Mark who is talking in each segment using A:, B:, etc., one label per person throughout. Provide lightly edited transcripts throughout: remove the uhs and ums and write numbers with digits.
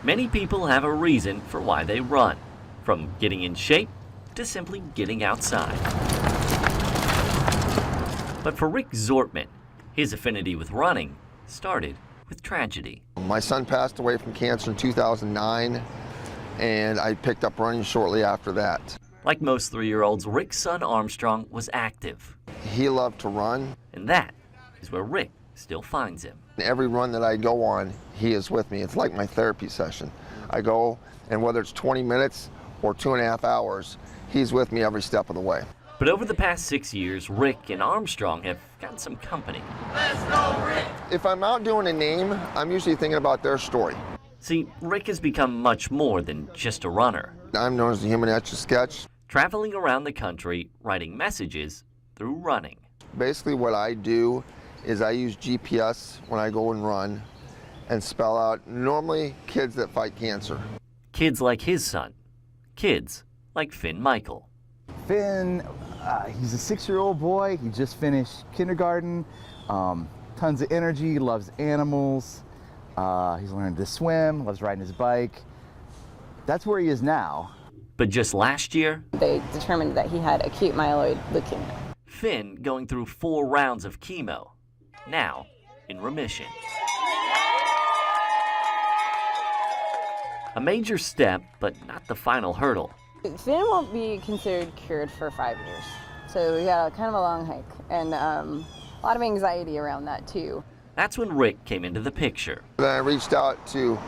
A: Many people have a reason for why they run, from getting in shape to simply getting outside. But for Rick Zortman, his affinity with running started with tragedy.
B: My son passed away from cancer in 2009, and I picked up running shortly after that.
A: Like most 3-year-olds, Rick's son Armstrong was active.
B: He loved to run.
A: And that is where Rick still finds him.
B: Every run that I go on, he is with me. It's like my therapy session. I go, and whether it's 20 minutes or 2.5 hours, he's with me every step of the way.
A: But over the past 6 years, Rick and Armstrong have gotten some company.
C: Let's go, Rick!
B: If I'm out doing a name, I'm usually thinking about their story.
A: See, Rick has become much more than just a runner.
B: I'm known as the human Etch sketch.
A: Traveling around the country, writing messages through running.
B: Basically what I do is I use GPS when I go and run and spell out normally kids that fight cancer.
A: Kids like his son. Kids like Finn Michael.
D: Finn, he's a 6-year-old boy. He just finished kindergarten. Tons of energy, loves animals. He's learned to swim, loves riding his bike. That's where he is now.
A: But just last year,
E: they determined that he had acute myeloid leukemia.
A: Finn going through 4 rounds of chemo, now in remission. A major step, but not the final hurdle.
E: Finn won't be considered cured for 5 years. So we got kind of a long hike and a lot of anxiety around that too.
A: That's when Rick came into the picture.
B: Then I reached out to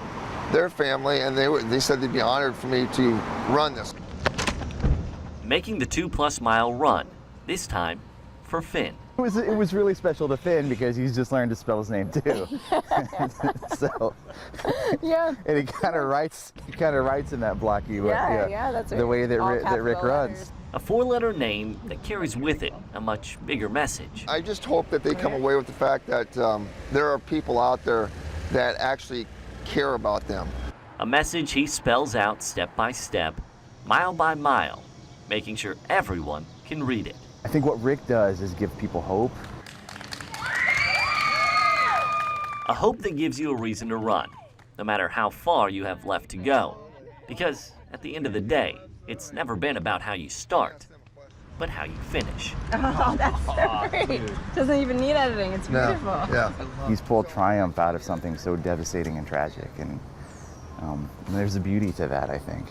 B: their family, and they said they'd be honored for me to run this.
A: Making the 2+ mile run, this time for Finn.
D: It was really special to Finn because he's just learned to spell his name too. So
E: yeah.
D: And he kind of writes in that blocky
E: yeah, that's right.
D: The way that Rick runs.
A: A 4-letter name that carries with it a much bigger message.
B: I just hope that they come away with the fact that there are people out there that actually care about them.
A: A message he spells out step by step, mile by mile, making sure everyone can read it.
D: I think what Rick does is give people hope.
A: A hope that gives you a reason to run, no matter how far you have left to go. Because at the end of the day, it's never been about how you start, but how you finish.
E: Oh, that's so great. Doesn't even need editing. It's beautiful.
B: Yeah.
D: He's pulled triumph out of something so devastating and tragic, and there's a beauty to that, I think.